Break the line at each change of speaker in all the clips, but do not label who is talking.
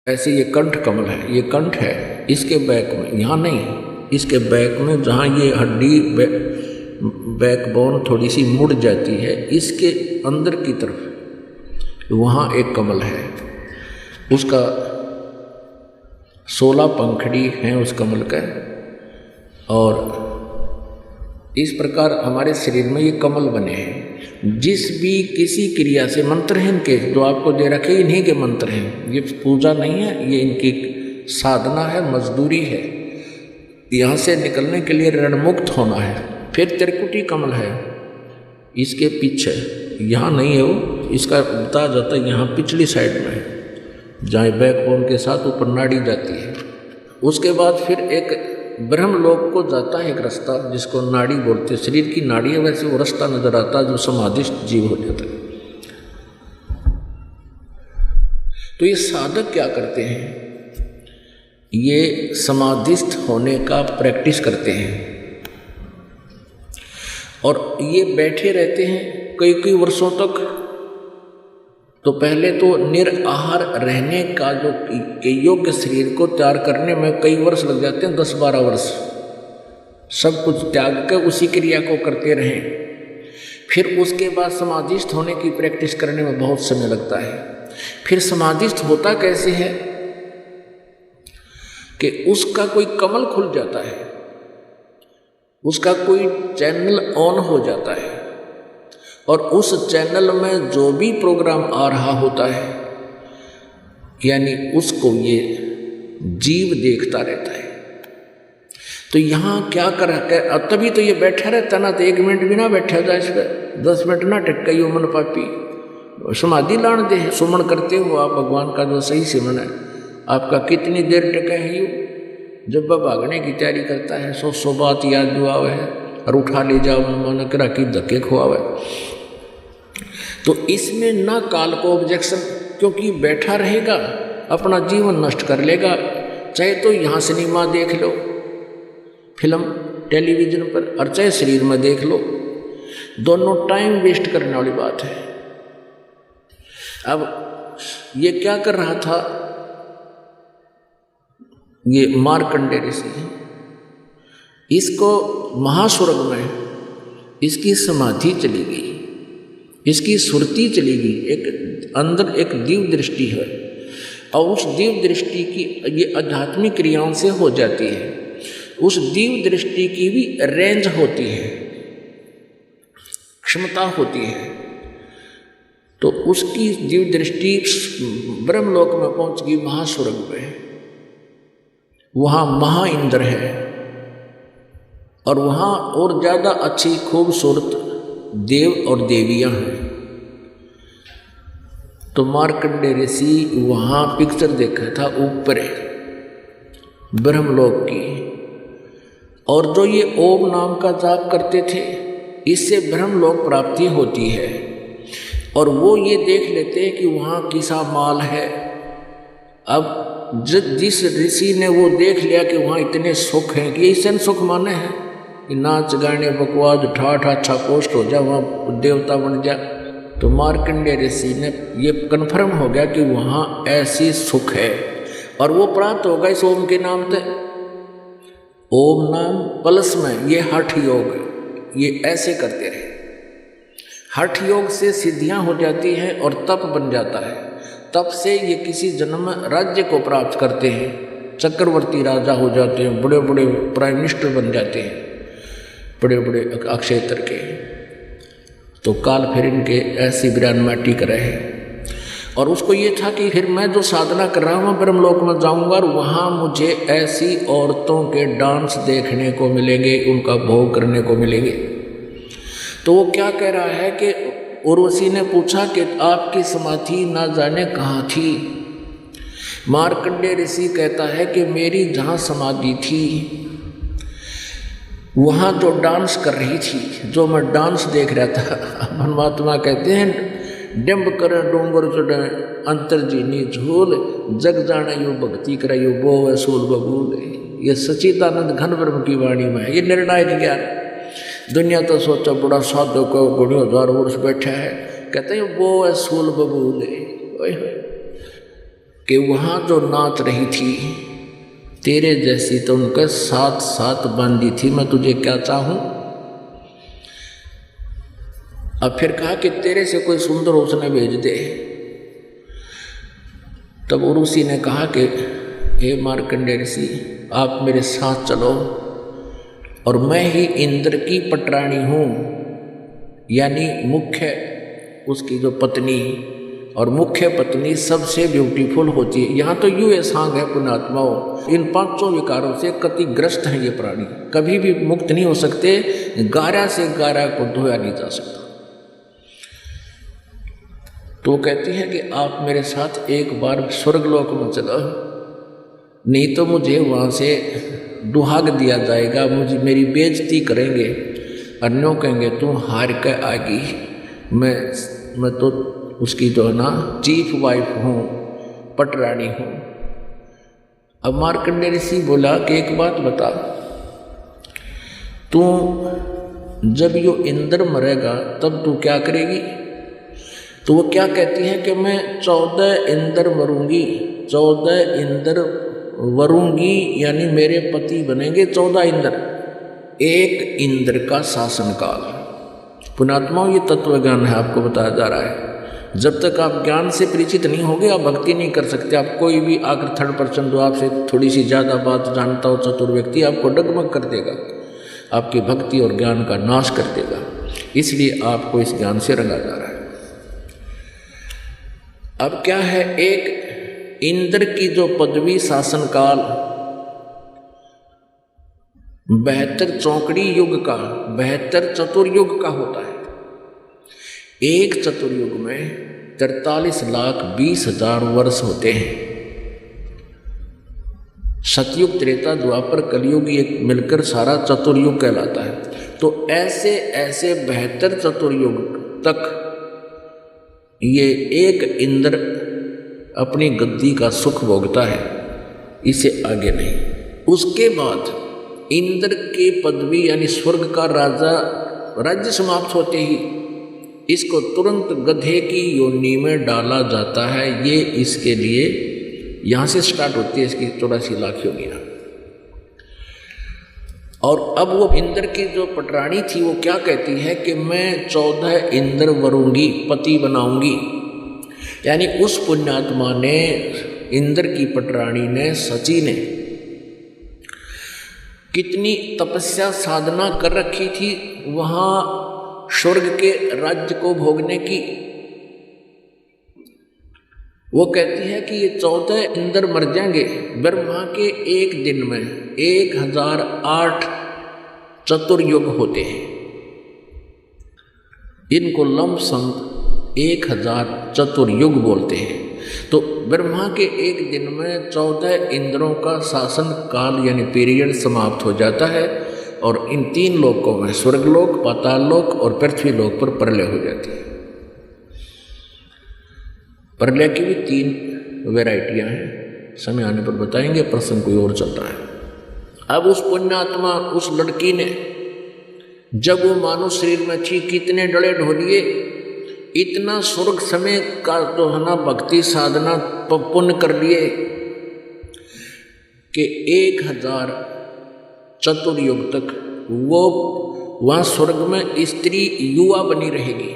ऐसे ये कंठ कमल है, ये कंठ है, इसके बैक में, यहाँ नहीं, इसके बैक में जहाँ ये हड्डी बैकबोन थोड़ी सी मुड़ जाती है, इसके अंदर की तरफ वहाँ एक कमल है। उसका 16 पंखड़ी हैं उस कमल का। और इस प्रकार हमारे शरीर में ये कमल बने हैं। जिस भी किसी क्रिया से, मंत्र हैं इनके जो आपको दे रखे, इन्हीं के मंत्र हैं, ये पूजा नहीं है, ये इनकी साधना है, मजदूरी है। यहाँ से निकलने के लिए रणमुक्त होना है। फिर त्रिकुटी कमल है इसके पीछे, यहाँ नहीं है वो, इसका बताया जाता है यहाँ पिछली साइड में है, जहाँ बैकबोन के साथ ऊपर नाड़ी जाती है। उसके बाद फिर एक ब्रह्मलोक को जाता है एक रास्ता, जिसको नाड़ी बोलते हैं, शरीर की नाड़ी है, वैसे वो रास्ता नजर आता है जो समाधिस्थ जीव हो जाता है। तो ये साधक क्या करते हैं, ये समाधिस्थ होने का प्रैक्टिस करते हैं और ये बैठे रहते हैं कई कई वर्षों तक। तो पहले तो निराहार रहने का जो योग्य शरीर को तैयार करने में कई वर्ष लग जाते हैं, 10-12 वर्ष, सब कुछ त्याग कर उसी क्रिया को करते रहें। फिर उसके बाद समाधिस्थ होने की प्रैक्टिस करने में बहुत समय लगता है। फिर समाधिस्थ होता कैसे है कि उसका कोई कमल खुल जाता है, उसका कोई चैनल ऑन हो जाता है और उस चैनल में जो भी प्रोग्राम आ रहा होता है, यानी उसको ये जीव देखता रहता है। तो यहाँ क्या कर रहा है, तभी तो ये बैठा रहता ना, तो 1 मिनट भी ना बैठा जाए इस पर, 10 मिनट ना टिक यो मन पापी समाधि लान दे। सुमन करते हो आप भगवान का जो सही सिमन है, आपका कितनी देर टिका है यू। जब वह भागने की तैयारी करता है, 100 बात याद जो आवे है और उठा ले जाओ, मन करा की धक्के खुआवे। तो इसमें ना काल को ऑब्जेक्शन, क्योंकि बैठा रहेगा अपना जीवन नष्ट कर लेगा। चाहे तो यहाँ सिनेमा देख लो, फिल्म टेलीविजन पर, और चाहे शरीर में देख लो, दोनों टाइम वेस्ट करने वाली बात है। अब ये क्या कर रहा था, ये मार्कंडेय ऋषि, इसको महास्वर्ग में इसकी समाधि चली गई, इसकी सुरती चली गई, एक अंदर एक दिव्य दृष्टि है और उस दिव्य दृष्टि की ये आध्यात्मिक क्रियाओं से हो जाती है। उस दिव्य दृष्टि की भी रेंज होती है, क्षमता होती है। तो उसकी दिव्य दृष्टि ब्रह्मलोक में पहुंच गई, महास्वर्ग में। वहाँ महा इंद्र है और वहाँ और ज़्यादा अच्छी खूबसूरत देव और देवियाँ हैं। तो मार्कंडेय ऋषि वहाँ पिक्चर देखा था ऊपर ब्रह्मलोक की, और जो ये ओम नाम का जाप करते थे, इससे ब्रह्मलोक प्राप्ति होती है। और वो ये देख लेते हैं कि वहाँ किसा माल है। अब जिस ऋषि ने वो देख लिया कि वहाँ इतने सुख हैं, कि ऐसे सुख माने हैं कि नाच गाने बकवास ठाठ अच्छा पोस्ट हो जाए, वहाँ देवता बन जाए। तो मार्कंडेय ऋषि ने ये कन्फर्म हो गया कि वहाँ ऐसी सुख है, और वो प्राप्त होगा इस ओम के नाम से। ओम नाम प्लस में ये हठ योग, ये ऐसे करते रहे। हठ योग से सिद्धियां हो जाती हैं और तप बन जाता है। तप से ये किसी जन्म में राज्य को प्राप्त करते हैं, चक्रवर्ती राजा हो जाते हैं, बड़े बड़े प्राइम मिनिस्टर बन जाते हैं, बड़े बड़े अक्षेत्र के। तो काल फिर इनके ऐसी बिरान माटी कर रहे हैं। और उसको ये था कि फिर मैं जो साधना कर रहा हूँ ब्रह्मलोक में जाऊँगा और वहाँ मुझे ऐसी औरतों के डांस देखने को मिलेंगे, उनका भोग करने को मिलेंगे। तो वो क्या कह रहा है कि उर्वशी ने पूछा कि आपकी समाधि ना जाने कहाँ थी। मार्कंडेय ऋषि कहता है कि मेरी जहाँ समाधि थी वहाँ जो डांस कर रही थी, जो मैं डांस देख रहा था, परमात्मा कहते हैं डिम्ब कर डोंगर चढ़े अंतर जीनी झूल, जग जाने यू भक्ति करे यू बो सूल बबूल। ये सच्चिदानंद घन ब्रह्म की वाणी में है, ये निर्णायक ज्ञान। दुनिया तो सोचा बड़ा साधु को गुणी 1000 वर्ष बैठा है, कहते हैं वो है सूल बबूल। कि वहाँ जो नाच रही थी तेरे जैसी तो उनके साथ साथ बांधी थी, मैं तुझे क्या चाहूँ। अब फिर कहा कि तेरे से कोई सुंदर उसने भेज दे। तब उर्वशी ने कहा कि हे मार्कंडेय ऋषि, आप मेरे साथ चलो और मैं ही इंद्र की पटरानी हूँ, यानी मुख्य उसकी जो पत्नी, और मुख्य पत्नी सबसे ब्यूटीफुल होती है। यहाँ तो यूँ सांग है पुण्यात्माओं, इन पांचों विकारों से कतिग्रस्त हैं ये प्राणी, कभी भी मुक्त नहीं हो सकते, गारा से गारा को धोया नहीं जा सकता। तो कहती है कि आप मेरे साथ एक बार स्वर्गलोक में चलो, नहीं तो मुझे वहाँ से दुहाग दिया जाएगा, मुझे मेरी बेइज्जती करेंगे, अन्यों कहेंगे तू हार कर आएगी, मैं तो उसकी जो है ना चीफ वाइफ हूँ, पटरानी हूँ। अब मार्कंडेय ऋषि बोला कि एक बात बता, तू जब यो इंद्र मरेगा तब तू क्या करेगी। तो वो क्या कहती है कि मैं 14 इंद्र मरूंगी, 14 इंद्र वरूंगी, यानी मेरे पति बनेंगे 14 इंद्र, एक इंद्र का शासनकाल। पुण्यात्माओं, ये तत्व ज्ञान है, आपको बताया जा रहा है। जब तक आप ज्ञान से परिचित नहीं होगे आप भक्ति नहीं कर सकते। आप कोई भी आकर थर्ड पर्सन जो आपसे थोड़ी सी ज़्यादा बात जानता हो, चतुर व्यक्ति, आपको डगमग कर देगा, आपकी भक्ति और ज्ञान का नाश कर देगा। इसलिए आपको इस ज्ञान से रंगा जा रहा है। अब क्या है, एक इंद्र की जो पदवी शासनकाल 72 चौकड़ी युग का, 72 चतुर्युग का होता है। एक चतुर्युग में 43,20,000 वर्ष होते हैं। सतयुग, त्रेता, द्वापर, कलयुग ये मिलकर सारा चतुर्युग कहलाता है। तो ऐसे ऐसे 72 चतुर्युग तक ये एक इंद्र अपनी गद्दी का सुख भोगता है, इसे आगे नहीं। उसके बाद इंद्र के पदवी यानी स्वर्ग का राजा राज्य समाप्त होते ही इसको तुरंत गधे की योनि में डाला जाता है। ये इसके लिए यहाँ से स्टार्ट होती है इसकी 84 लाख योनियाँ। और अब वो इंद्र की जो पटरानी थी वो क्या कहती है कि मैं 14 इंद्र वरूंगी, पति बनाऊंगी। यानी उस पुण्यात्मा ने, इंद्र की पटरानी ने, सची ने कितनी तपस्या साधना कर रखी थी वहाँ स्वर्ग के राज्य को भोगने की। वो कहती है कि ये 14 इंद्र मर जाएंगे ब्रह्मा के एक दिन में। 1008 चतुर्युग होते हैं, इनको लमसम 1000 चतुर्युग बोलते हैं। तो ब्रह्मा के एक दिन में 14 इंद्रों का शासन काल यानी पीरियड समाप्त हो जाता है और इन 3 लोकों में, स्वर्गलोक, पाताल लोक और पृथ्वी लोक पर प्रलय हो जाती है। प्रलय की भी 3 वैरायटियां हैं, समय आने पर बताएंगे, प्रसंग कोई और चल रहा है। अब उस पुण्यात्मा, उस लड़की ने जब वो मानव शरीर में थी कितने डले ढोलिए, इतना स्वर्ग समय का तो है ना भक्ति साधना पुण्य कर लिए कि 1000 चतुर्युग तक वो वहाँ स्वर्ग में स्त्री युवा बनी रहेगी।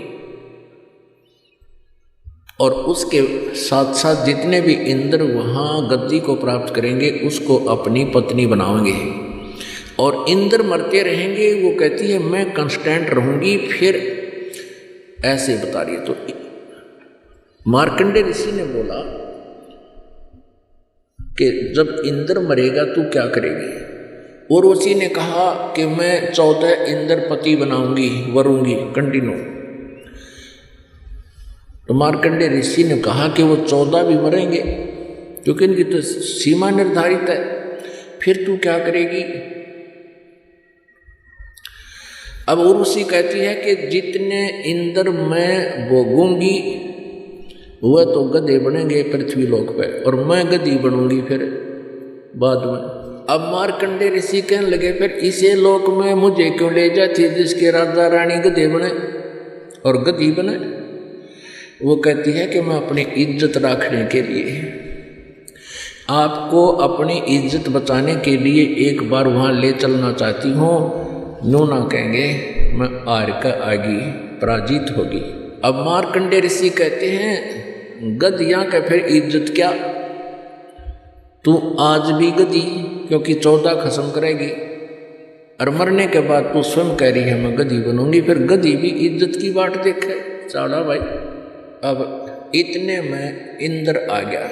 और उसके साथ साथ जितने भी इंद्र वहाँ गद्दी को प्राप्त करेंगे उसको अपनी पत्नी बनाएंगे और इंद्र मरते रहेंगे। वो कहती है मैं कांस्टेंट रहूंगी। फिर ऐसे बता रही है। तो मार्कंडेय ऋषि ने बोला कि जब इंद्र मरेगा तू क्या करेगी। और उसी ने कहा कि मैं 14 इंद्र पति बनाऊंगी, वरूंगी, कंटिन्यू। तो मार्कंडेय ऋषि ने कहा कि वो 14 भी मरेंगे क्योंकि इनकी तो सीमा निर्धारित है। फिर तू क्या करेगी। अब उर्वशी कहती है कि जितने इंद्र मैं भोगूंगी वह तो गधे बनेंगे पृथ्वी लोक पे और मैं गधी बनूंगी फिर बाद में। अब मार्कंडेय ऋषि कहने लगे फिर इसे लोक में मुझे क्यों ले जाती जिसके राजा रानी गधे बने और गधी बने। वो कहती है कि मैं अपनी इज्जत रखने के लिए आपको अपनी इज्जत बचाने के लिए एक बार वहाँ ले चलना चाहती हूँ। यूँ ना कहेंगे मैं आर का आगी पराजित होगी। अब मार्कंडेय ऋषि कहते हैं गधिया का फिर इज्जत क्या, तू आज भी गधी, क्योंकि 14 खत्म करेगी और मरने के बाद तू स्वयं कह रही है मैं गधी बनूंगी, फिर गधी भी इज्जत की बाट देखे। चला भाई। अब इतने में इंद्र आ गया।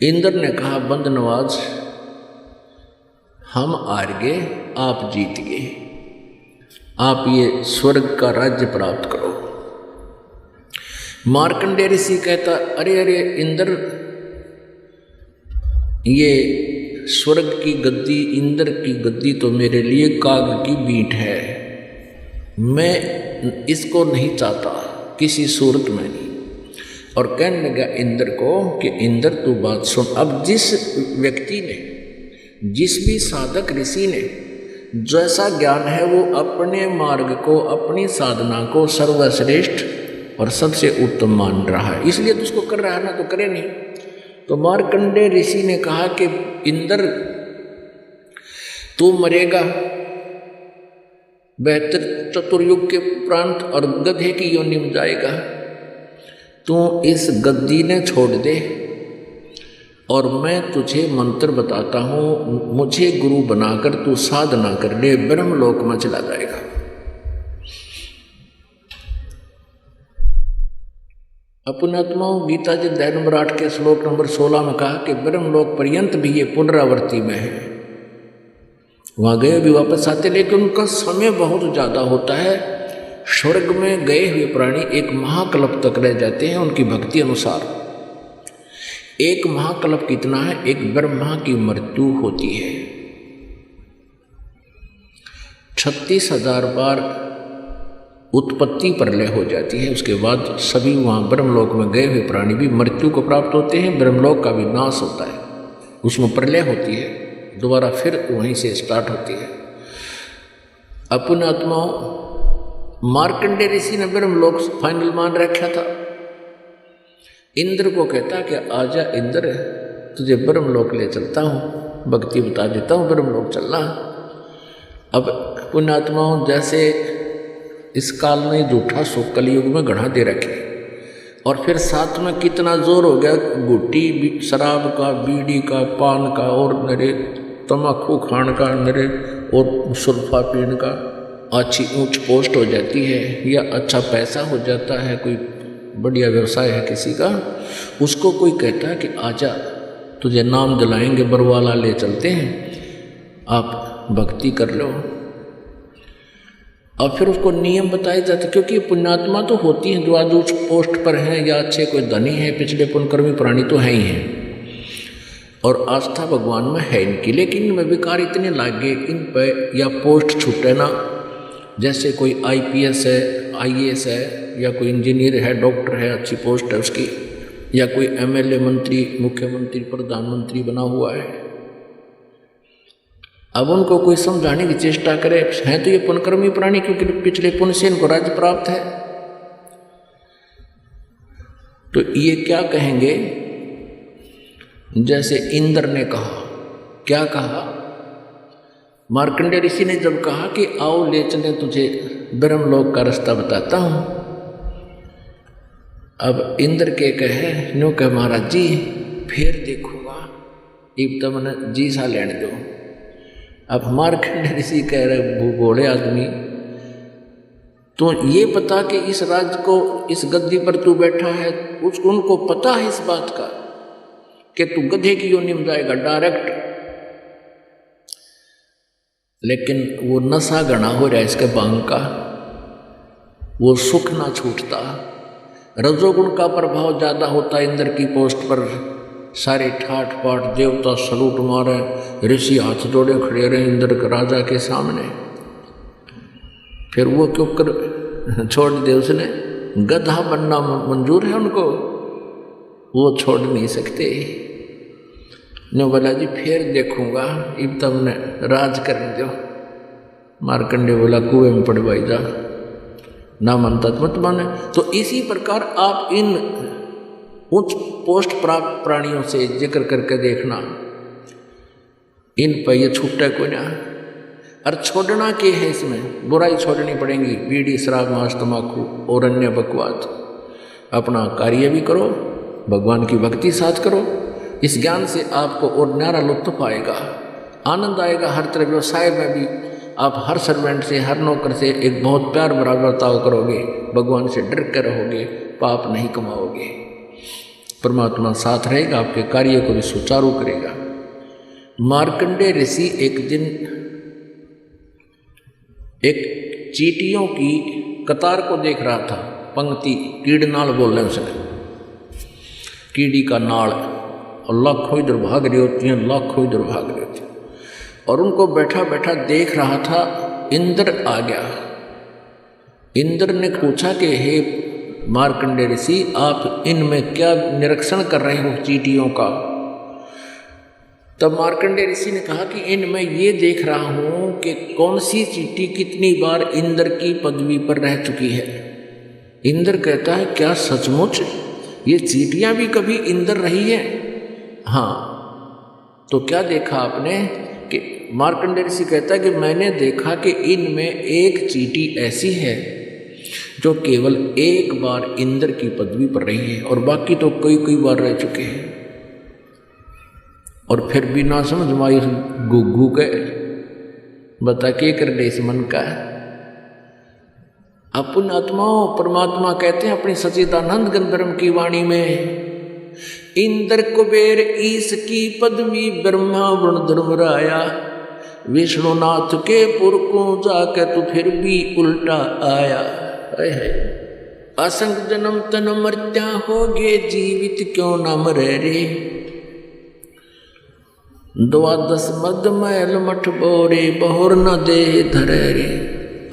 इंद्र ने कहा बंद नवाज, हम हार गए, आप जीत गए, आप ये स्वर्ग का राज्य प्राप्त करो। मार्कंडेय ऋषि कहता अरे अरे इंद्र, ये स्वर्ग की गद्दी, इंद्र की गद्दी तो मेरे लिए काग की बीट है, मैं इसको नहीं चाहता किसी सूरत में नहीं। और कहने लगा इंद्र को कि इंद्र तू बात सुन। अब जिस व्यक्ति ने, जिस भी साधक ऋषि ने जैसा ज्ञान है वो अपने मार्ग को, अपनी साधना को सर्वश्रेष्ठ और सबसे उत्तम मान रहा है, इसलिए तो उसको कर रहा है ना, तो करे नहीं। तो मार्कंडेय ऋषि ने कहा कि इंद्र तू मरेगा 72 चतुर्युग के उपरांत और गधे की योनि में जाएगा। तू इस गद्दी ने छोड़ दे और मैं तुझे मंत्र बताता हूँ, मुझे गुरु बनाकर तू साधना कर ले, ब्रह्मलोक में चला जाएगा। अपनात्माओं, गीता जी अध्याय नंबर 8 के श्लोक नंबर 16 में कहा कि ब्रह्मलोक पर्यंत भी ये पुनरावृत्ति में है, वहाँ गए भी वापस आते, लेकिन उनका समय बहुत ज़्यादा होता है। स्वर्ग में गए हुए प्राणी एक महाकल्प तक रह जाते हैं उनकी भक्ति अनुसार। एक महाकल्प कितना है, एक ब्रह्मा की मृत्यु होती है। 36,000 बार उत्पत्ति प्रलय हो जाती है, उसके बाद सभी वहाँ ब्रह्मलोक में गए हुए प्राणी भी मृत्यु को प्राप्त होते हैं, ब्रह्मलोक का भी नाश होता है, उसमें प्रलय होती है, दोबारा फिर वहीं से स्टार्ट होती है। अपने आत्माओं, मार्कंडेय ऋषि ने ब्रह्मलोक फाइनल मान रखा था। इंद्र को कहता कि आजा इंद्र, तुझे ब्रह्मलोक ले चलता हूँ, भक्ति बता देता हूँ, ब्रह्मलोक चलना। अब पुण्यात्माओं, जैसे इस काल में झूठा सुख कलयुग में गढ़ा दे रखे, और फिर साथ में कितना जोर हो गया गुट्टी शराब का, बीड़ी का, पान का, और नरे तम्बाकू खान का, नरे और सुल्फा पीने का। अच्छी ऊंच पोस्ट हो जाती है या अच्छा पैसा हो जाता है, कोई बढ़िया व्यवसाय है किसी का, उसको कोई कहता है कि आजा तुझे नाम दिलाएंगे, बरवाला ले चलते हैं, आप भक्ति कर लो। और फिर उसको नियम बताए जाते, क्योंकि पुण्यात्मा तो होती हैं जो आज उस पोस्ट पर हैं या अच्छे कोई धनी है, पिछले पुण्यकर्मी प्राणी तो हैं ही हैं, और आस्था भगवान में है इनकी, लेकिन इनमें विकार इतने लागे इन पर या पोस्ट छूटे ना। जैसे कोई IPS है, IAS है, या कोई इंजीनियर है, डॉक्टर है, अच्छी पोस्ट है उसकी, या कोई MLA मंत्री, मुख्यमंत्री, प्रधानमंत्री बना हुआ है। अब उनको कोई समझाने की चेष्टा करे, हैं तो ये पुण्यकर्मी प्राणी, क्योंकि पिछले पुण्य से इनको राज्य प्राप्त है, तो ये क्या कहेंगे? जैसे इंद्र ने कहा, क्या कहा? मार्कंडेय ऋषि ने जब कहा कि आओ ले चले, तुझे ब्रह्मलोक का रास्ता बताता हूं। अब इंद्र के कहे न्यू कह महाराज जी फिर देखूंगा, इब तो मैंने जी सा लेने दो। अब मार्कंडेय ऋषि कह रहे भूगोले आदमी, तो ये पता कि इस राज्य को, इस गद्दी पर तू बैठा है, उसको उनको पता है इस बात का कि तू गधे की योनि में जाएगा डायरेक्ट, लेकिन वो नशा गणा हो रहा है इसके बांग का, वो सुख ना छूटता, रजोगुण का प्रभाव ज़्यादा होता है इंद्र की पोस्ट पर। सारे ठाट पाट देवता सलूट मारे, ऋषि हाथ जोड़े खड़े रहे इंद्र के राजा के सामने। फिर वो क्यों कर छोड़ दे, उसने गधा बनना मंजूर है उनको, वो छोड़ नहीं सकते। नो बोला जी फिर देखूंगा, इब तब ने राज करने दो। मार्कंडेय बोला कुएं में पड़वाई जा, ना मानता तो मत माने। तो इसी प्रकार आप इन उच्च पोस्ट प्राप्त प्राणियों से जिक्र करके देखना, इन पर यह छूटे को ना। और छोड़ना के है, इसमें बुराई छोड़नी पड़ेगी, बीड़ी शराब मांस तम्बाकू और अन्य बकवाद। अपना कार्य भी करो, भगवान की भक्ति साथ करो। इस ज्ञान से आपको और न्यारा लुत्फ आएगा, आनंद आएगा। हर तरह व्यवसाय में भी आप हर सर्वेंट से, हर नौकर से एक बहुत प्यार भरा बर्ताव करोगे, भगवान से डर कर रहोगे, पाप नहीं कमाओगे। परमात्मा साथ रहेगा, आपके कार्य को भी सुचारू करेगा। मार्कंडेय ऋषि एक दिन एक चींटियों की कतार को देख रहा था, पंक्ति, कीड़नाल बोल रहे हैं उसने, कीड़ी का नाल, और लाखों इधर भाग रही होती हैं, लाखों इधर भाग रही होती हैं। और उनको बैठा बैठा देख रहा था। इंद्र आ गया। इंद्र ने पूछा कि हे मार्कंडेय ऋषि, आप इनमें क्या निरीक्षण कर रहे हो चींटियों का? तब मार्कंडेय ऋषि ने कहा कि इनमें ये देख रहा हूं कि कौन सी चींटी कितनी बार इंद्र की पदवी पर रह चुकी है। इंद्र कहता है, क्या सचमुच ये चींटियां भी कभी इंद्र रही है? हाँ। तो क्या देखा आपने? कि मार्कंडेय ऋषि कहता है कि मैंने देखा कि इनमें एक चींटी ऐसी है जो केवल एक बार इंद्र की पदवी पर रही है, और बाकी तो कई बार रह चुके हैं। और फिर भी ना समझ माई गुग्गू के बता के कर दे इस मन का। अपन आत्माओं, परमात्मा कहते हैं अपनी सच्चिदानंद घन ब्रह्म की वाणी में, इंद्र कुबेर ईश की पदवी ब्रह्मा वरुण धर्मराया, विष्णुनाथ के पुर को जाके तू फिर भी उल्टा आया। है असंग जन्म तन मर्त्या होगे, जीवित क्यों न मरे रे, द्वादश मद मैल मठ बोरे, बहुर न दे धरे रे।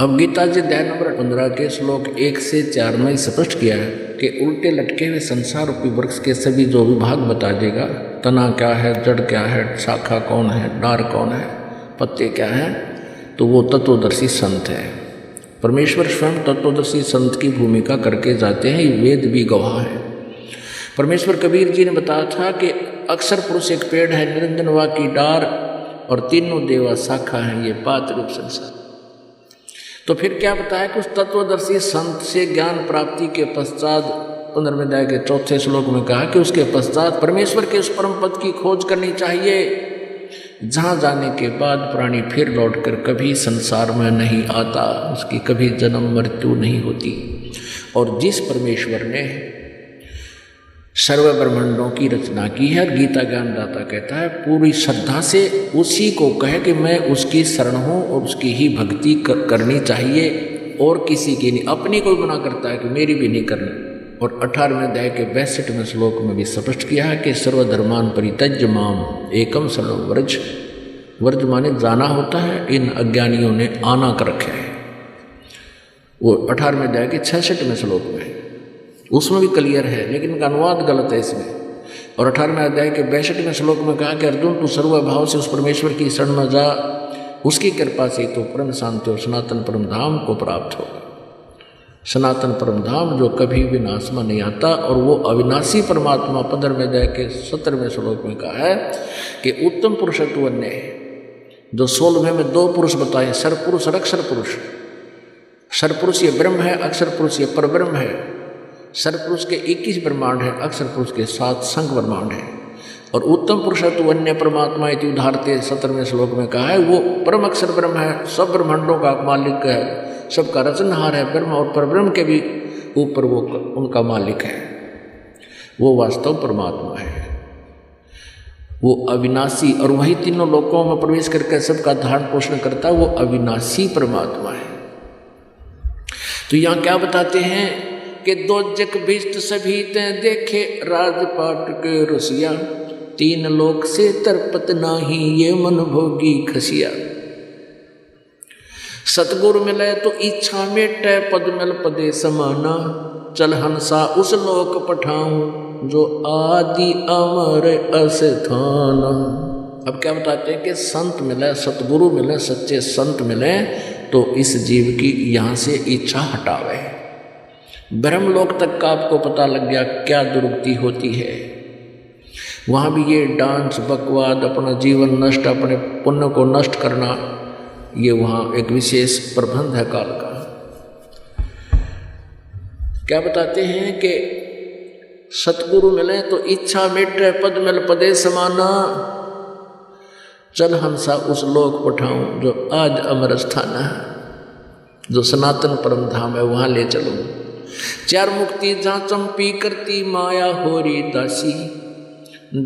अब गीता जी अध्याय नंबर 15 के श्लोक 1 से 4 में स्पष्ट किया है कि उल्टे लटके हुए संसार रूपी वृक्ष के सभी जो विभाग बता देगा, तना क्या है, जड़ क्या है, शाखा कौन है, डार कौन है, पत्ते क्या है, तो वो तत्वदर्शी संत है। परमेश्वर स्वयं तत्वदर्शी संत की भूमिका करके जाते हैं, ये वेद भी गवाह है। परमेश्वर कबीर जी ने बताया था कि अक्षर पुरुष एक पेड़ है, निरंजन वा की डार, और तीनों देवा शाखा है, ये पात रूप संसार। तो फिर क्या बताया कि उस तत्वदर्शी संत से ज्ञान प्राप्ति के पश्चात 15वें अध्याय के 4 श्लोक में कहा कि उसके पश्चात परमेश्वर के उस परम पद की खोज करनी चाहिए, जहाँ जाने के बाद प्राणी फिर लौटकर कभी संसार में नहीं आता, उसकी कभी जन्म मृत्यु नहीं होती। और जिस परमेश्वर ने सर्व ब्रह्मांडों की रचना की है, गीता ज्ञानदाता कहता है पूरी श्रद्धा से उसी को कहे कि मैं उसकी शरण हूँ और उसकी ही भक्ति करनी चाहिए, और किसी की नहीं। अपनी को मना करता है कि मेरी भी नहीं करनी। और 18वें अध्याय के 62वें श्लोक में भी स्पष्ट किया है कि सर्वधर्मान परित्यज्य माम एकम शरणं व्रज। व्रज माने जाना होता है, इन अज्ञानियों ने आना कर रखे है। वो 18वें अध्याय के 66वें श्लोक में, उसमें भी क्लियर है, लेकिन इनका अनुवाद गलत है इसमें। और 18वें अध्याय के 62वें श्लोक में कहा कि अर्जुन तू सर्वभाव से उस परमेश्वर की शरण में जा, उसकी कृपा से तो परम शांति और सनातन परम धाम को प्राप्त होगा। सनातन परम धाम जो कभी विनाश में नहीं आता, और वो अविनाशी परमात्मा 15वें अध्याय के 17वें श्लोक में कहा है कि उत्तम पुरुषत्व ने जो 16वें में 2 पुरुष बताए, सरपुरुष और अक्षर पुरुष। सरपुरुष ये ब्रह्म है, अक्षर पुरुष ये परब्रह्म है। सरपुरुष के 21 ब्रह्मांड है, अक्षर पुरुष के 7 संघ ब्रह्मांड है। और उत्तम पुरुषत्व अन्य परमात्मा इति उदाहरते 17वें श्लोक में कहा है, वो परम अक्षर ब्रह्म है, सब ब्रह्मांडों का मालिक है, सबका रचनहार है, ब्रह्म और परब्रह्म के भी ऊपर वो उनका मालिक है। वो वास्तव परमात्मा है, वो अविनाशी, और वही तीनों लोकों में प्रवेश करके सबका धारण पोषण करता है, वो अविनाशी परमात्मा है। तो यहाँ क्या बताते हैं कि दोजक भिष्ट सभी ते देखे राजपाट के रसिया, 3 लोक से तरपत नाही ये मन भोगी खसिया। सतगुरु मिले तो इच्छा मेटे, पद मिल पदे समाना, चल हंसा उस लोक पठाऊं जो आदि अमर अस्थान। अब क्या बताते हैं कि संत मिले, सतगुरु मिले, सच्चे संत मिले तो इस जीव की यहाँ से इच्छा हटावे। ब्रह्मलोक तक का आपको पता लग गया क्या दुर्गति होती है। वहाँ भी ये डांस बकवाद, अपना जीवन नष्ट, अपने पुण्य को नष्ट करना, ये वहाँ एक विशेष प्रबंध है काल का। क्या बताते हैं कि सतगुरु मिले तो इच्छा मिटे, पद मिल पदे समाना, चल हंसा उस लोक पठाऊं जो आज अमर स्थान है, जो सनातन परम धाम है, वहाँ ले चलो। चार मुक्ति जहाँ चंपी करती माया होरी दासी,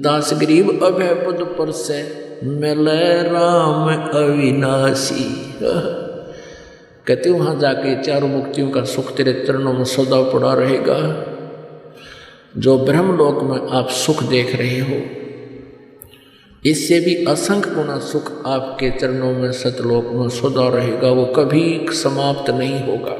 दास गरीब अभय पद पर से मिले राम अविनाशी। कहते वहाँ जाके चारों मुक्तियों का सुख तेरे चरणों में सदा पड़ा रहेगा। जो ब्रह्मलोक में आप सुख देख रहे हो, इससे भी असंख्य गुना सुख आपके चरणों में सतलोक में सदा रहेगा, वो कभी समाप्त नहीं होगा।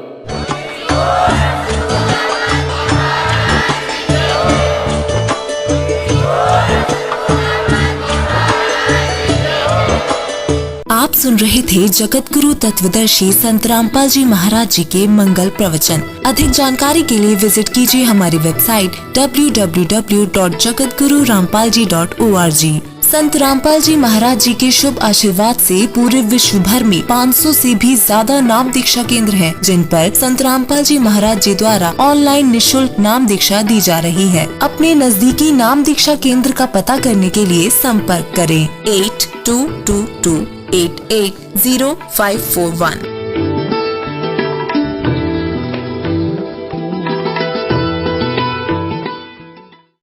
आप सुन रहे थे जगत गुरु तत्वदर्शी संत रामपाल जी महाराज जी के मंगल प्रवचन। अधिक जानकारी के लिए विजिट कीजिए हमारी वेबसाइट www.jagatgururampalji.org। संत रामपाल जी महाराज जी के शुभ आशीर्वाद से पूरे विश्व भर में 500 से भी ज्यादा नाम दीक्षा केंद्र हैं, जिन पर संत रामपाल जी महाराज जी द्वारा ऑनलाइन निशुल्क नाम दीक्षा दी जा रही है। अपने नजदीकी नाम दीक्षा केंद्र का पता करने के लिए संपर्क करें 8222880541।